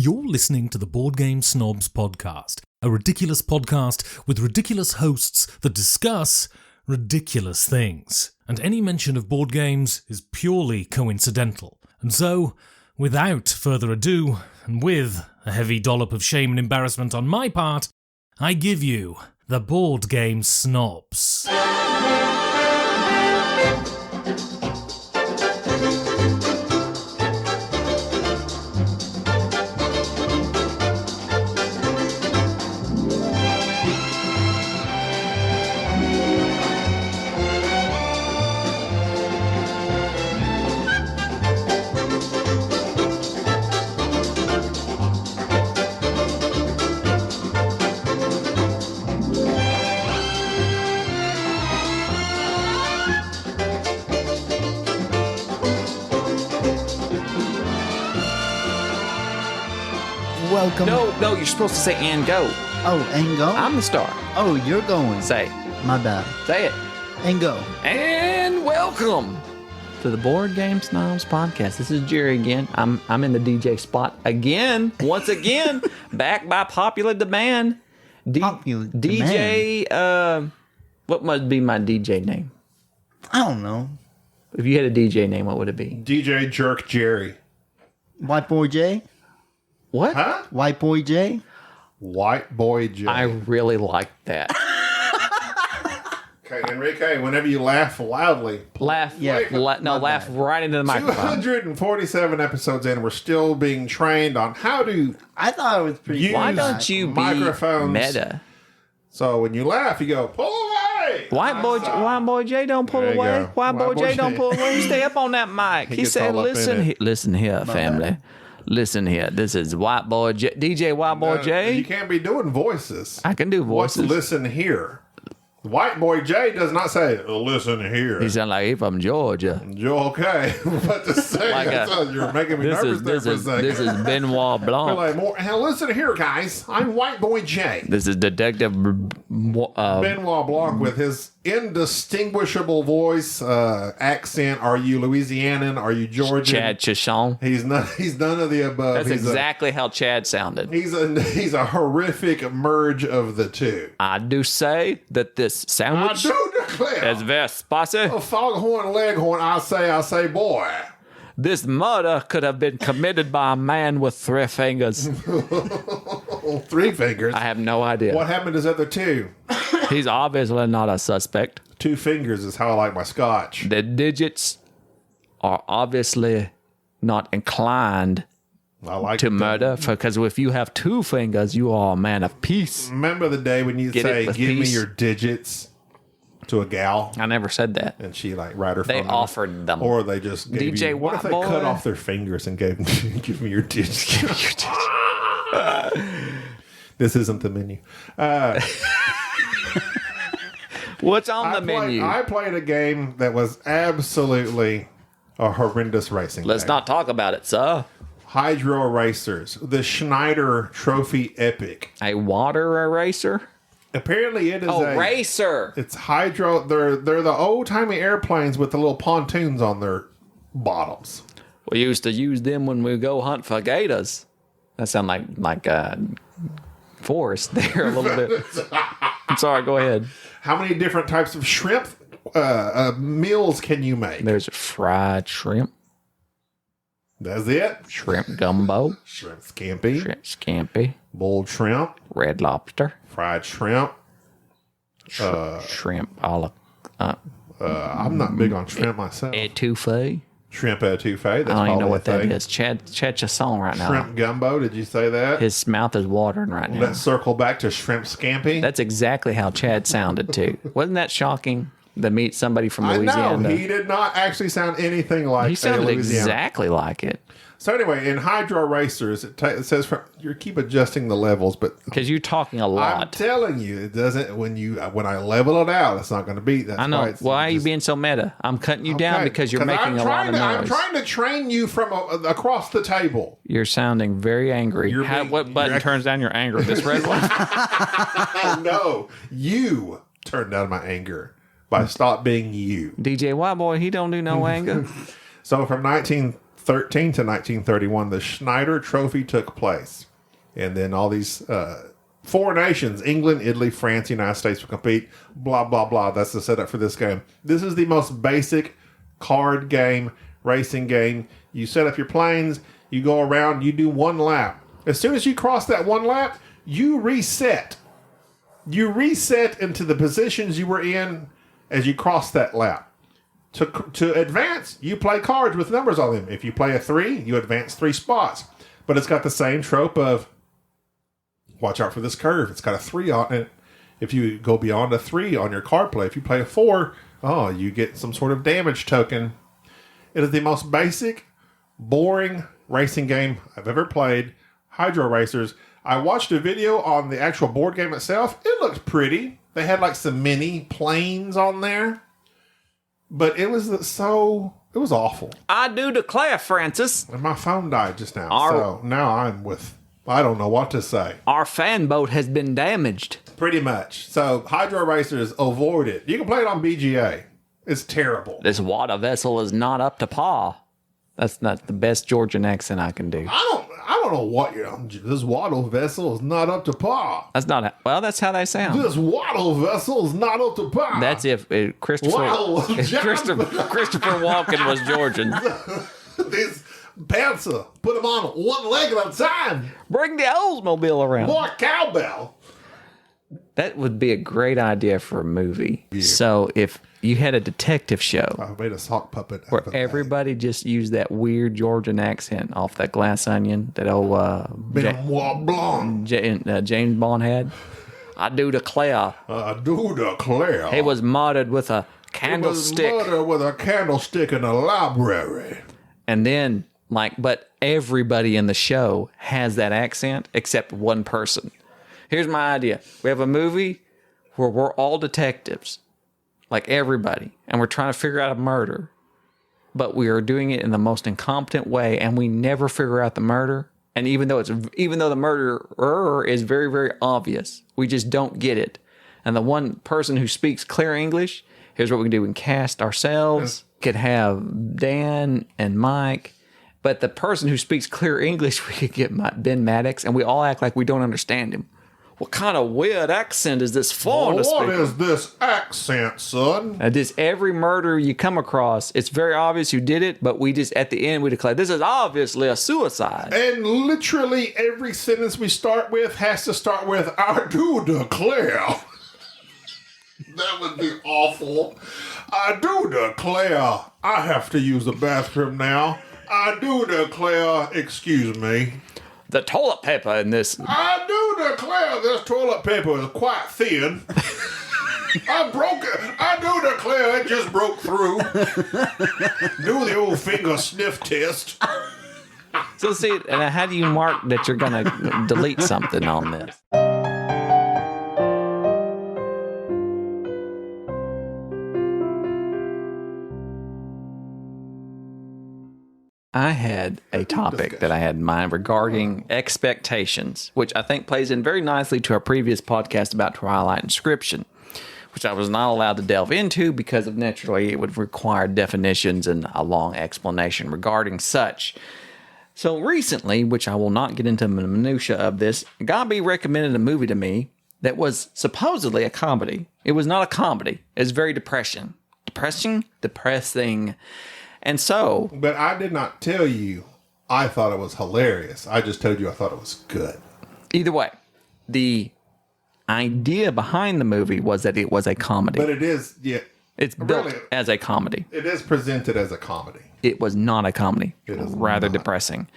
You're listening to the Board Game Snobs podcast, a ridiculous podcast with ridiculous hosts that discuss ridiculous things. And any mention of board games is purely coincidental. And so, without further ado, and with a heavy dollop of shame and embarrassment on my part, I give you the Board Game Snobs. Welcome. No, you're supposed to say and go. Oh, and go? I'm the star. Oh, you're going. Say it. My bad. Say it. And go. And welcome to the Board Game Snobs podcast. This is Jerry again. I'm in the DJ spot again. Once again, back by popular demand. Popular DJ, what must be my DJ name? I don't know. If you had a DJ name, what would it be? DJ Jerk Jerry. White Boy J? What? Huh? White Boy J? White Boy J. I really like that. Okay, Enrique, whenever you laugh loudly. Laugh. Yeah, Laugh right into the microphone. 247 episodes in, we're still being trained on how to I thought it was pretty use Why don't you be microphones. meta? So when you laugh, you go, pull away. White boy J don't pull There you away. go. White boy White boy J don't J. pull away. Stay up on that mic. He gets said, all up in "Listen, it. listen here, family. Listen here. This is White Boy J, DJ White Boy You J. can't be doing voices. I can do What's voices. listen here? White Boy J does not say, listen here. He sound like he from Georgia. You're okay. But to say Like that, you're making me nervous there for a second. this is Benoit We're Blanc. like, hey, listen here, guys. I'm White Boy J. This is Detective. Benoit Blanc with his indistinguishable voice, accent. Are you Louisianan? Are you Georgian? Chad Chishon. He's none of the above. That's exactly how Chad sounded. He's a horrific merge of the two. I do say that this I sandwich do declare. is very spicy. A foghorn leghorn, I say, boy. This murder could have been committed by a man with 3 fingers. 3 fingers. I have no idea. What happened to his other 2? He's obviously not a suspect. 2 fingers is how I like my scotch. The digits are obviously not inclined I like to the- murder, because if you have 2 fingers, you are a man of peace. Remember the day when you Get say, it with give me peace? your digits to a gal? I never said that. And she like write her They phone number? offered them. Or they just gave DJ you, what if they White cut Boy? off their fingers and gave give me your digits? This isn't the menu. What's on the menu? I played a game that was absolutely a horrendous racing Let's game. not talk about it, sir. Hydro Racers, the Schneider Trophy Epic. A water eraser? Apparently it is Racer. It's hydro. They're the old timey airplanes with the little pontoons on their bottoms. We used to use them when we go hunt for gators. That sound like forest there a little bit. I'm sorry, go ahead. How many different types of shrimp meals can you make? There's fried shrimp, That's it. shrimp gumbo, Shrimp scampi, shrimp scampi, boiled shrimp, red lobster, fried shrimp. shrimp a la I'm not big on shrimp myself. etouffee. Shrimp etouffee. That's I don't even probably know a what that thing. is. Chad's a song right now. Shrimp gumbo. Did you say that? His mouth is watering right now. Let's circle back to shrimp scampi. That's exactly how Chad sounded too. Wasn't that shocking to meet somebody from I Louisiana? know he did not actually sound anything like He sounded a Louisiana. exactly like it. So anyway, in Hydro Racers, it says you keep adjusting the levels, but Because you're talking a I'm lot. telling you, it doesn't. When I level it out, it's not going to be. That's I know. Why, Why are you being so meta? I'm cutting you down Okay, because you're 'cause making a lot of noise. I'm trying to train you from across the table. You're sounding very angry. What button turns down your anger? This red one? No, you turned down my anger by stop being you. DJ White Boy, he don't do no anger. So from 19 1913 to 1931, the Schneider Trophy took place. And then all these four nations, England, Italy, France, United States, will compete. Blah, blah, blah. That's the setup for this game. This is the most basic card game, racing game. You set up your planes, you go around, you do one lap. As soon as you cross that one lap, you reset. You reset into the positions you were in as you cross that lap. To advance, you play cards with numbers on them. If you play a 3, you advance 3 spots. But it's got the same trope of, watch out for this curve. It's got a 3 on it. If you go beyond a 3 on your card play, if you play a 4, you get some sort of damage token. It is the most basic, boring racing game I've ever played. Hydro Racers. I watched a video on the actual board game itself. It looked pretty. They had like some mini planes on there. But it was awful. I do declare, Francis. And my phone died just now. So now I don't know what to say. Our fan boat has been damaged. Pretty much. So Hydro Racers, avoid it. You can play it on BGA. It's terrible. This water vessel is not up to par. That's not the best Georgian accent I can do. I don't know what you're on. This water vessel is not up to par. That's how they sound. This water vessel is not up to par. That's if Christopher Walken was Georgian. These Panzer, put them on one leg at a time. Bring the Oldsmobile around. More cowbell. That would be a great idea for a movie. Yeah. So if you had a detective show I made a sock puppet where everybody just used that weird Georgian accent off that Glass Onion that old James Bond had. I do declare. He was murdered with a candlestick. He was murdered with a candlestick in a library. And then, but everybody in the show has that accent except one person. Here's my idea. We have a movie where we're all detectives, like everybody, and we're trying to figure out a murder, but we are doing it in the most incompetent way, and we never figure out the murder. And even though the murderer is very, very obvious, we just don't get it. And the one person who speaks clear English, here's what we can do. We can cast ourselves, could have Dan and Mike, but the person who speaks clear English, we could get Ben Maddox, and we all act like we don't understand him. What kind of weird accent is this for? What is this accent, son? And just every murder you come across, it's very obvious who did it, but we just, at the end, we declare, this is obviously a suicide. And literally every sentence we start with has to start with, I do declare. That would be awful. I do declare I have to use the bathroom now. I do declare, excuse me. The toilet paper in this. I do declare this toilet paper is quite thin. I broke it. I do declare it just broke through. Do the old finger sniff test. So see, and how do you mark that you're going to delete something on this? I had a topic that I had in mind regarding expectations, which I think plays in very nicely to our previous podcast about Twilight Inscription, which I was not allowed to delve into because of naturally it would require definitions and a long explanation regarding such. So recently, which I will not get into the minutia of this, Gabi recommended a movie to me that was supposedly a comedy. It was not a comedy. It was very depressing. Depressing. And so... But I did not tell you I thought it was hilarious. I just told you I thought it was good. Either way, the idea behind the movie was that it was a comedy. But it is, yeah. It's built as a comedy. It is presented as a comedy. It was not a comedy. It is rather not. Depressing.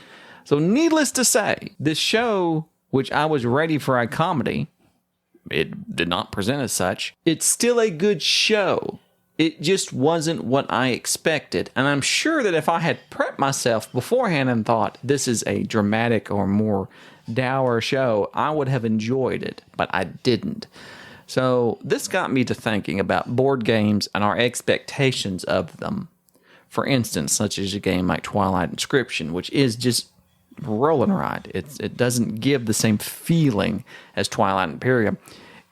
So needless to say, this show, which I was ready for a comedy, it did not present as such. It's still a good show. It just wasn't what I expected. And I'm sure that if I had prepped myself beforehand and thought this is a dramatic or more dour show, I would have enjoyed it, but I didn't. So this got me to thinking about board games and our expectations of them. For instance, such as a game like Twilight Inscription, which is just roll and ride. It doesn't give the same feeling as Twilight Imperium.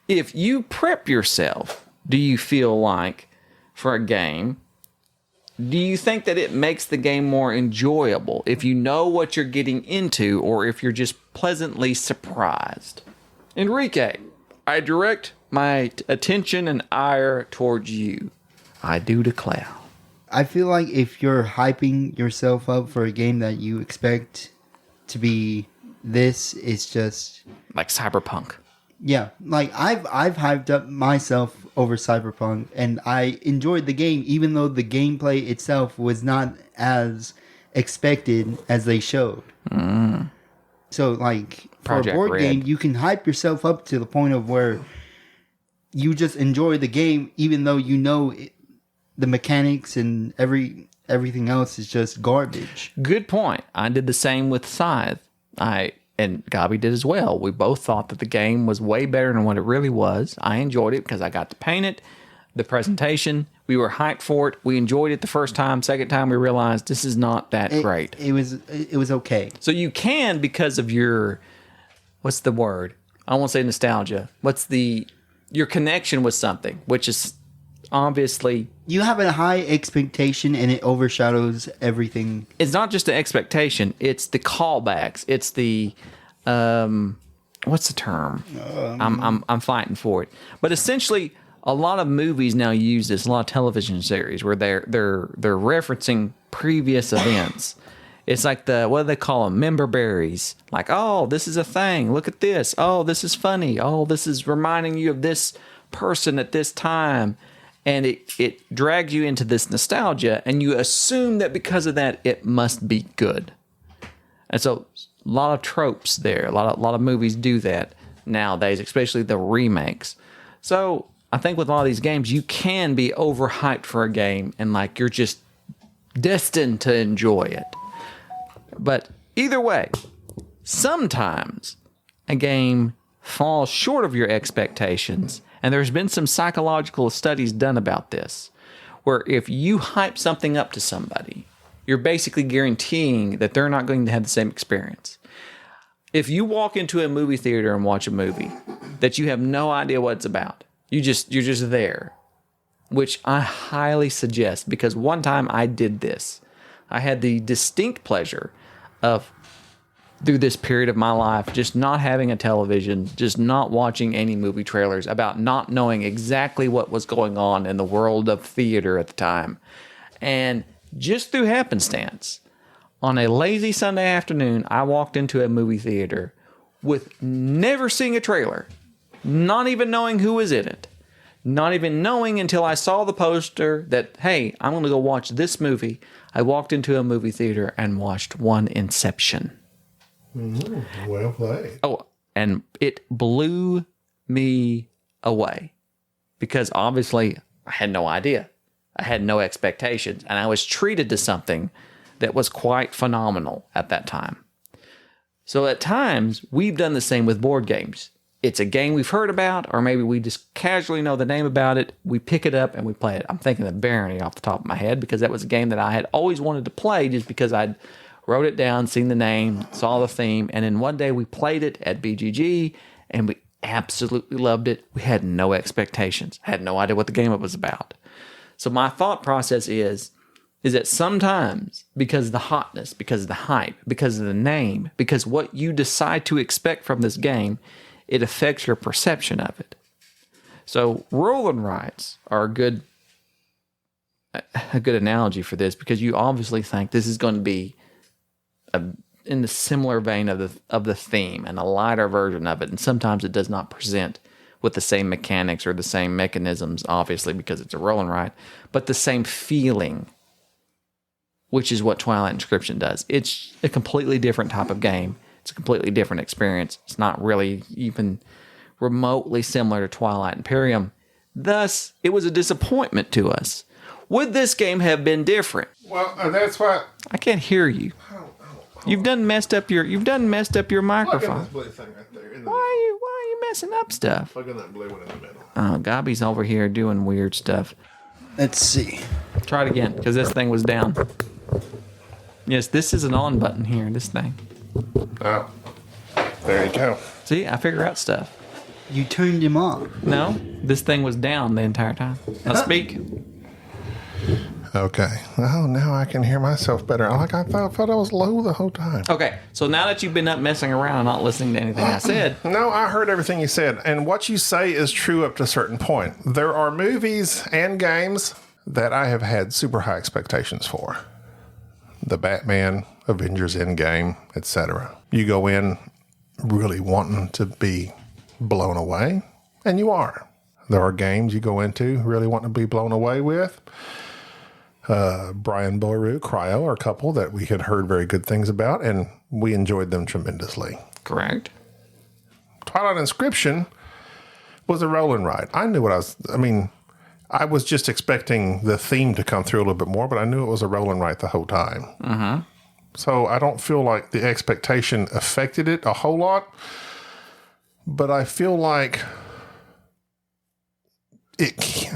If you prep yourself, do you feel like for a game, do you think that it makes the game more enjoyable if you know what you're getting into or if you're just pleasantly surprised? Enrique, I direct my attention and ire towards you. I do declare. I feel like if you're hyping yourself up for a game that you expect to be this, it's just Like Cyberpunk. yeah. Like I've hyped up myself over Cyberpunk, and I enjoyed the game, even though the gameplay itself was not as expected as they showed. So, like for Project a board Red. game, you can hype yourself up to the point of where you just enjoy the game, even though you know the mechanics and everything else is just garbage. Good point. I did the same with Scythe. And Gabi did as well. We both thought that the game was way better than what it really was. I enjoyed it because I got to paint it. The presentation, we were hyped for it. We enjoyed it the first time. Second time, we realized this is not that great. It was okay. So you can, because of your, what's the word? I won't say nostalgia. Your connection with something, which is obviously, You have a high expectation, and it overshadows everything. it's not just the expectation, it's the callbacks. It's the, what's the term? I'm fighting for it. But essentially, a lot of movies now use this, a lot of television series where they're referencing previous events. It's like what do they call them? Member berries. Like, oh, this is a thing. Look at this. Oh, this is funny. Oh, this is reminding you of this person at this time. And it drags you into this nostalgia, and you assume that because of that, it must be good. And so a lot of tropes there. A lot of movies do that nowadays, especially the remakes. So I think with a lot of these games, you can be overhyped for a game and like you're just destined to enjoy it. But either way, sometimes a game falls short of your expectations, and there's been some psychological studies done about this, where if you hype something up to somebody, you're basically guaranteeing that they're not going to have the same experience. If you walk into a movie theater and watch a movie that you have no idea what it's about, you're just there, which I highly suggest, because one time I did this. I had the distinct pleasure of, through this period of my life, just not having a television, just not watching any movie trailers, about not knowing exactly what was going on in the world of theater at the time. And just through happenstance, on a lazy Sunday afternoon, I walked into a movie theater with never seeing a trailer, not even knowing who was in it, not even knowing until I saw the poster that, hey, I'm going to go watch this movie. I walked into a movie theater and watched one Inception. Well played. Oh, and it blew me away because obviously I had no idea. I had no expectations, and I was treated to something that was quite phenomenal at that time. So at times, we've done the same with board games. It's a game we've heard about, or maybe we just casually know the name about it. We pick it up and we play it. I'm thinking of Barony off the top of my head because that was a game that I had always wanted to play just because I'd wrote it down, seen the name, saw the theme, and then one day we played it at BGG, and we absolutely loved it. We had no expectations, had no idea what the game was about. So my thought process is that sometimes, because of the hotness, because of the hype, because of the name, because what you decide to expect from this game, it affects your perception of it. So roll and rights are a good analogy for this, because you obviously think this is going to be in the similar vein of the theme and a lighter version of it, and sometimes it does not present with the same mechanics or the same mechanisms, obviously because it's a roll and write, but the same feeling, which is what Twilight Inscription does. It's a completely different type of game. It's a completely different experience. It's not really even remotely similar to Twilight Imperium. Thus, it was a disappointment to us. Would this game have been different? Well, that's why. I can't hear you. You've done messed up your microphone. This blue thing right there. In the Why are you messing up stuff? Plug in that blue one in the middle. Oh, Gabi's over here doing weird stuff. Let's see. Try it again, because this thing was down. Yes, this is an on button here, this thing. Oh, there you go. See, I figure out stuff. You turned him off. No, this thing was down the entire time. Now speak. Okay. Oh, now I can hear myself better. I thought I was low the whole time. Okay, so now that you've been up messing around and not listening to anything I said. No, I heard everything you said. And what you say is true up to a certain point. There are movies and games that I have had super high expectations for. The Batman, Avengers Endgame, etc. You go in really wanting to be blown away, and you are. There are games you go into really wanting to be blown away with. Brian Boru, Cryo are a couple that we had heard very good things about, and we enjoyed them tremendously. Correct. Twilight Inscription was a rolling ride. I knew I was just expecting the theme to come through a little bit more, but I knew it was a rolling ride the whole time. Mm-hmm. So I don't feel like the expectation affected it a whole lot, but I feel like it...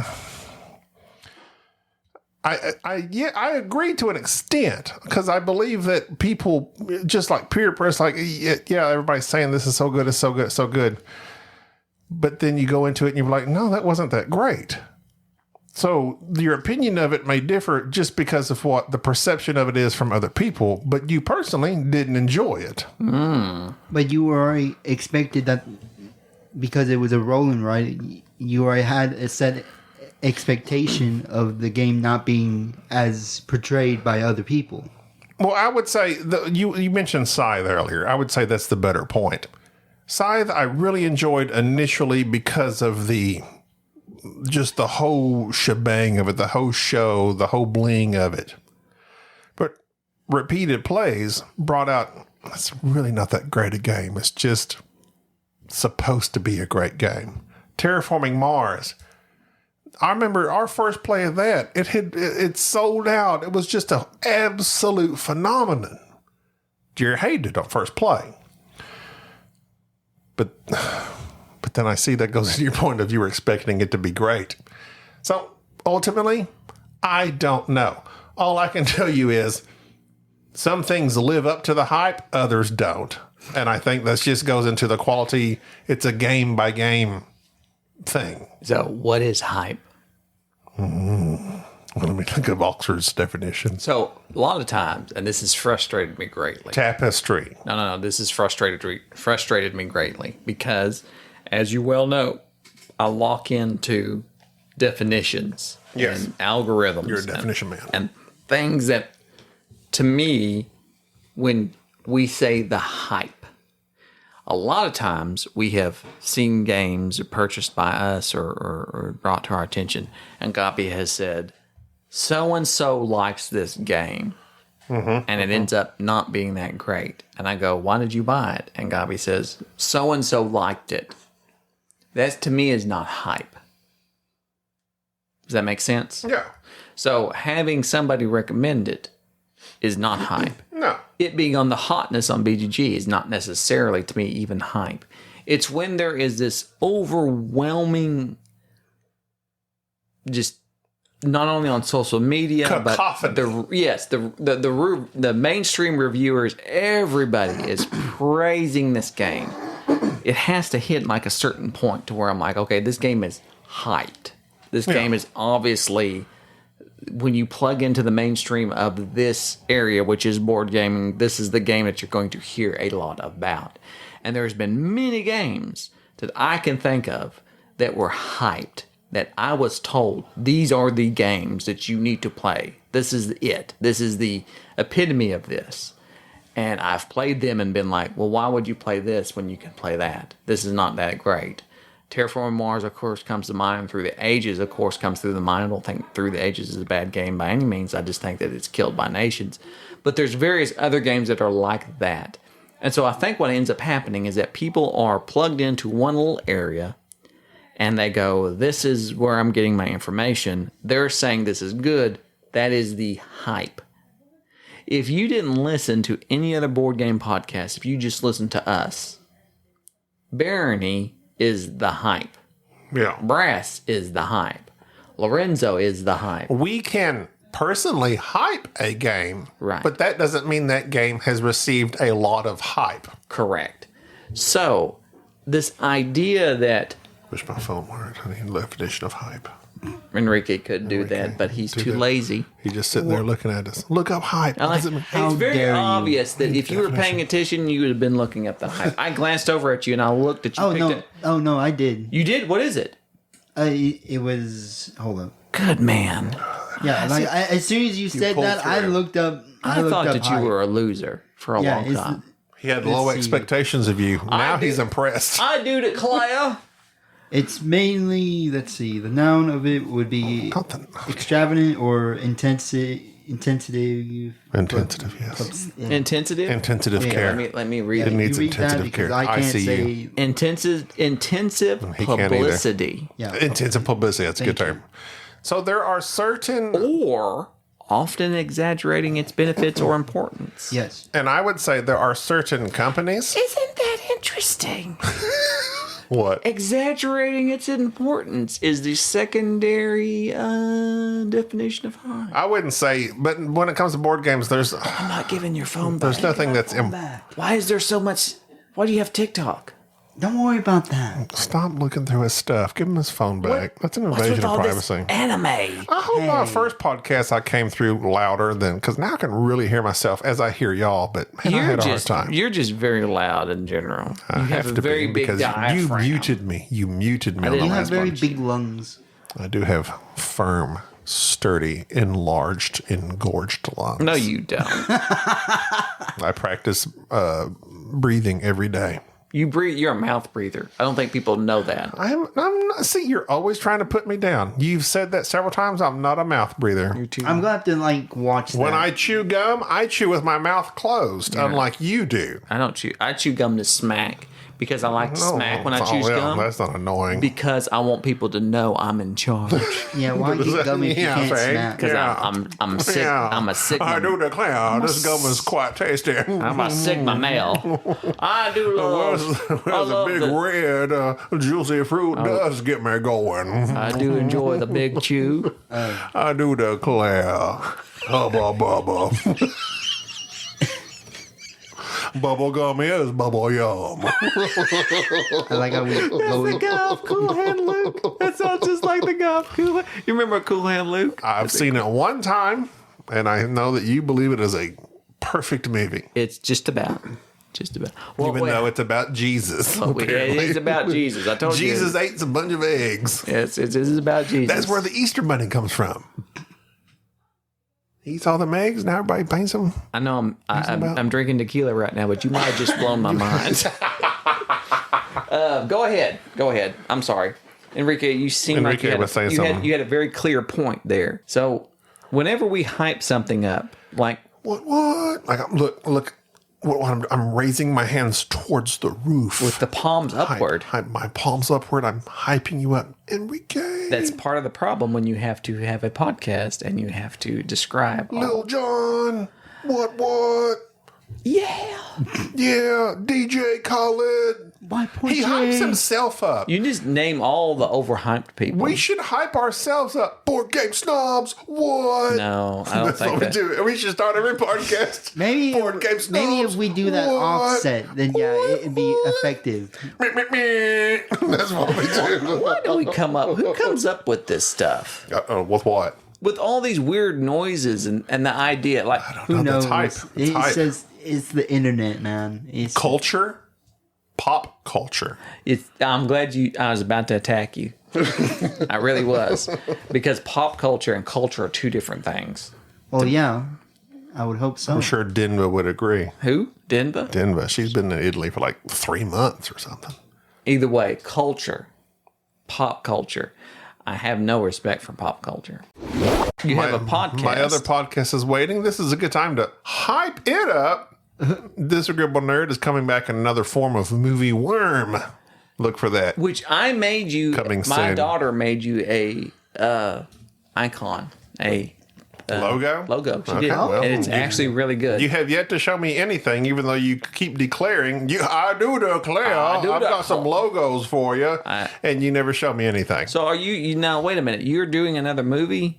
I agree to an extent, because I believe that people, just like peer press, like, yeah, everybody's saying this is so good, it's so good, it's so good. But then you go into it and you're like, no, that wasn't that great. So your opinion of it may differ just because of what the perception of it is from other people, but you personally didn't enjoy it. Mm. But you already expected that because it was a rolling ride, you already had a set expectation of the game not being as portrayed by other people. Well, I would say, you mentioned Scythe earlier. I would say that's the better point. Scythe, I really enjoyed initially because of just the whole shebang of it, the whole show, the whole bling of it. But repeated plays brought out, it's really not that great a game. It's just supposed to be a great game. Terraforming Mars, I remember our first play of that. It sold out. It was just an absolute phenomenon. Jerry hated it on first play. But then I see that goes to your point of you were expecting it to be great. So ultimately, I don't know. All I can tell you is some things live up to the hype, others don't. And I think that just goes into the quality. It's a game by game thing. So what is hype? Let me look at Oxford's definition. So a lot of times, and this has frustrated me greatly. Tapestry. No. This has frustrated me greatly because, as you well know, I lock into definitions and algorithms. You're a definition man. And things that, to me, when we say the hype, a lot of times we have seen games purchased by us or brought to our attention, and Gabi has said, so-and-so likes this game, and it ends up not being that great. And I go, why did you buy it? And Gabi says, so-and-so liked it. That, to me, is not hype. Does that make sense? Yeah. So having somebody recommend it is not hype. No. It being on the hotness on BGG is not necessarily, to me, even hype. It's when there is this overwhelming, just not only on social media, cacophony. But the mainstream reviewers, everybody is praising this game. It has to hit like a certain point to where I'm like, okay, this game is hyped. This game is obviously, when you plug into the mainstream of this area, which is board gaming, this is the game that you're going to hear a lot about. And there's been many games that I can think of that were hyped, that I was told, these are the games that you need to play. This is it. This is the epitome of this. And I've played them and been like, well, why would you play this when you can play that? This is not that great. Terraforming Mars, of course, comes to mind. Through the Ages, of course, comes through the mind. I don't think Through the Ages is a bad game by any means. I just think that it's killed by nations. But there's various other games that are like that. And so I think what ends up happening is that people are plugged into one little area and they go, this is where I'm getting my information. They're saying this is good. That is the hype. If you didn't listen to any other board game podcast, if you just listened to us, Barony is the hype. Yeah. Brass is the hype. Lorenzo is the hype. We can personally hype a game, right? But that doesn't mean that game has received a lot of hype. Correct. So, this idea that... Wish my phone worked. I need a definition of hype. Enrique could do that, but he's too lazy. He's just sitting there looking at us. Look up hype. What does it mean? It's very dare you. obvious that if you were paying attention, you would have been looking up the hype. I glanced over at you and I looked at you. Oh no, I did. You did? What is it? It was. Hold up. Good man. Yeah, like as soon as you said pulled that, I through. looked up. I thought that you hype. were a loser for a long it's- time. He had low Let's see. expectations of you. Now do. he's impressed. I do it, Claire. It's mainly, let's see, the noun of it would be Nothing. extravagant or intensive. Intensive, yes. Intensive. Intensive Yeah, care. Let me read It it. needs You read that intensive because care. I can't ICU. say. Intensive He can't either. publicity, Yeah. Intensive publicity. That's a good Thank you. term. So there are certain, or often exaggerating its benefits or importance. Yes. and I would say there are certain companies. Isn't that interesting? What? Exaggerating its importance is the secondary definition of high. I wouldn't say, but when it comes to board games, there's I'm not giving your phone back. there's nothing that's Why is there so much? Why do you have TikTok? Don't worry about that. Stop looking through his stuff. Give him his phone back. That's an What's invasion with of all privacy. this anime? I hope my first podcast I came through louder than because now I can really hear myself as I hear y'all. But man, I had a hard time. You're just very loud in general. I You have a to very be big because diaphragm. you muted me. You muted me on the didn't You have last very one. big lungs. I do have firm, sturdy, enlarged, engorged lungs. No, you don't. I practice breathing every day. You breathe. You're a mouth breather. I don't think people know that. I'm not. See, you're always trying to put me down. You've said that several times. I'm not a mouth breather. You're too. I'm gonna have to watch When that. I chew gum, I chew with my mouth closed, unlike you do. I don't chew. I chew gum to smack because I like to smack when I chew gum. That's not annoying. Because I want people to know I'm in charge. Yeah, why get gum if you Yeah, can't Frank. snap? Because I'm sick. Yeah. I'm a Sigma. I do declare this gum is quite tasty. I'm a Sigma male. I do love. I Where's the love big the- red juicy fruit does get me going. I do enjoy the big chew. I do declare. Hubba bubba. Bubble gum is bubble yum. I like how we go in. Golf Cool Hand Luke. That sounds just like the Golf Cool Hand. You remember Cool Hand Luke? I've seen it one time, and I know that you believe it is a perfect movie. It's just about. Well, Even though it's about Jesus. it apparently. is about Jesus. I told Jesus you. ate a bunch of eggs. Yes, it is about Jesus. That's where the Easter bunny comes from. He eats all them eggs, now everybody paints them. I know about- I'm drinking tequila right now, but you might have just blown my mind. Go ahead. I'm sorry. Enrique, you seem like Enrique was saying something. you had a very clear point there. So whenever we hype something up, like What? Like, look. What I'm raising my hands towards the roof. with the palms upward, Hype, my palms upward. I'm hyping you up. Enrique. that's part of the problem when you have to have a podcast and you have to describe Lil Jon. What? Yeah. Yeah, DJ Khaled. Why poor He hypes Jay? himself up. You just name all the overhyped people. We should hype ourselves up. Board game snobs. What? No, I don't That's think what that. we do. We should start every podcast. Maybe Board game snobs. maybe if we do that What? offset, then yeah, it'd be effective. That's what we do. Why do we come up? Who comes up with this stuff? With what? With all these weird noises and the idea, like Who No, knows? that's hype. It's It hype. says it's the internet, man. It's Culture? Pop culture. I'm glad I was about to attack you. I really was, because pop culture and culture are two different things. well, yeah. I would hope so. I'm sure Denva would agree. Who? Denver? Denva, she's been in Italy for like 3 months or something. Either way, culture, pop culture. I have no respect for pop culture. You have a podcast. My other podcast is waiting. This is a good time to hype it up. Disagreeable Nerd is coming back in another form of movie worm. Look for that. which I made you. Coming my soon. daughter made you a icon, a Logo? logo. She Okay, did, well, and it's you- actually really good. You have yet to show me anything, even though you keep declaring. I do declare. I've got some logos for you, and you never show me anything. So are you now? Wait a minute. You're doing another movie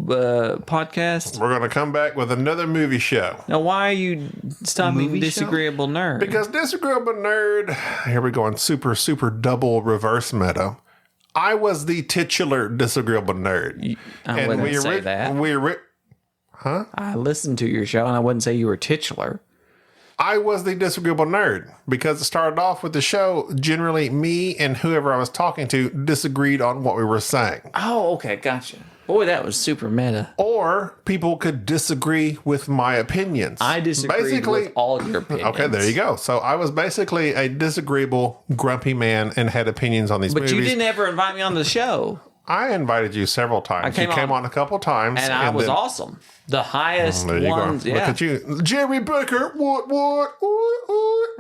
podcast. We're going to come back with another movie show. Now, why are you stopping Movie show? Disagreeable Nerd? Because Disagreeable Nerd, here we go on super double reverse meta. I was the titular disagreeable nerd. I wouldn't say that. I listened to your show, and I wouldn't say you were titular. I was the disagreeable nerd because it started off with the show. Generally, me and whoever I was talking to disagreed on what we were saying. Oh, okay, gotcha. Boy, that was super meta. Or people could disagree with my opinions. I disagreed with all your opinions. Okay, there you go. So I was basically a disagreeable, grumpy man and had opinions on these movies. But you didn't ever invite me on the show. I invited you several times. You came on a couple times. And I was awesome. The highest ones. Look at you. Jerry Baker. What? Look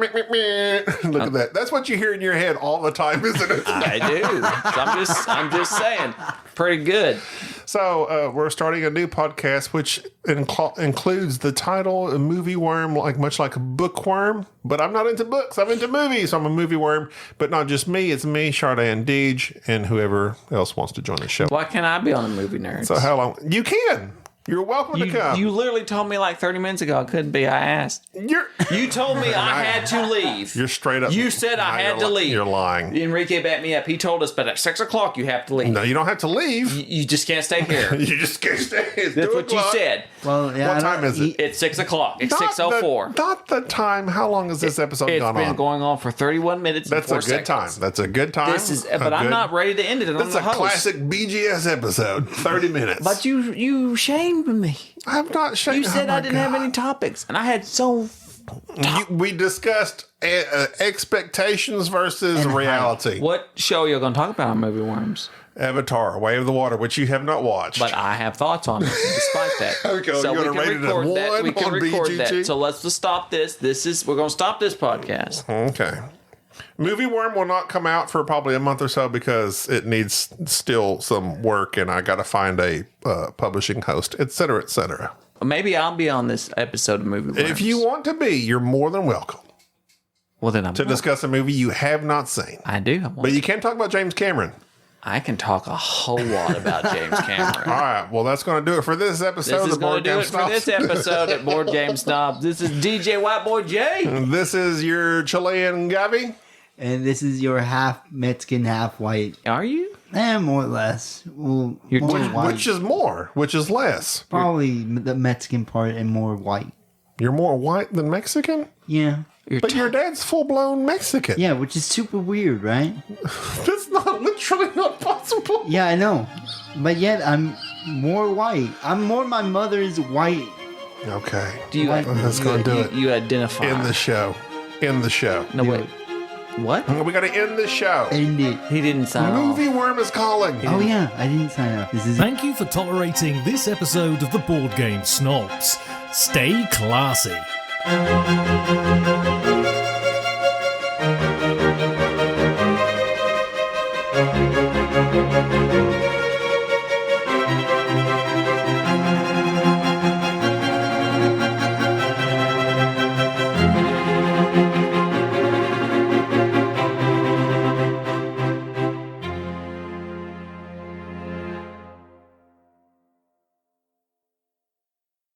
at that. That's what you hear in your head all the time, isn't it? I do. So I'm just saying. Pretty good. So we're starting a new podcast, which includes the title, a movie worm, much like a bookworm. But I'm not into books. I'm into movies. So I'm a movie worm. But not just me. It's me, Sharday, and Deej, and whoever else wants to join the show. Why can't I be on the Movie Nerds? So how long? You can. You're welcome to come. You literally told me like 30 minutes ago I couldn't be. I asked. You told me I had to leave. You're straight up. You said I had to leave. You're lying. Enrique backed me up. He told us, but at 6 o'clock you have to leave. No, you don't have to leave. You just can't stay here. You just can't stay. It's That's what you said. Well, yeah, what time is it? It's 6 o'clock. It's 6:04. Not the time. How long has this episode gone on? It's been going on for 31 minutes. That's and 4 a good seconds. time. That's a good time. But I'm not ready to end it. That's a classic BGS episode. 30 minutes. But you shamed me. I'm not shamed. You said I didn't have any topics, and I had so. We discussed expectations versus reality. What show are you going to talk about on Movie Worms? Avatar, Way of the Water, which you have not watched. But I have thoughts on it, despite that. Okay, so you're we going to can rate it at record that. 1 We can on record BGG? that. So let's just stop this. We're going to stop this podcast. Okay. Movie Worm will not come out for probably a month or so because it needs still some work, and I got to find a publishing host, et cetera, et cetera. Maybe I'll be on this episode of Movie Worms. If you want to be, you're more than welcome. Well, then to discuss a movie you have not seen. I do. But you can't talk about James Cameron. I can talk a whole lot about James Cameron. All right. Well, that's going to do it for this episode of Board Game Snobs. For this episode at Board Game Snobs. This is DJ Whiteboy J. And this is your Chilean Gavi. And this is your half Mexican, half white. Are you? More or less. Well, which is more? Which is less? Probably the Mexican part and more white. You're more white than Mexican? Yeah. But your dad's full-blown Mexican. Yeah, which is super weird, right? That's literally not possible. Yeah, I know. But yet, I'm more white. I'm more my mother's white. Okay. Let's go do it. You identify. In the show. No, wait. What? We got to end the show. End it. He didn't sign off. Movie Worm is calling. Oh, yeah. I didn't sign off. Thank you for tolerating this episode of the Board Game Snobs. Stay classy.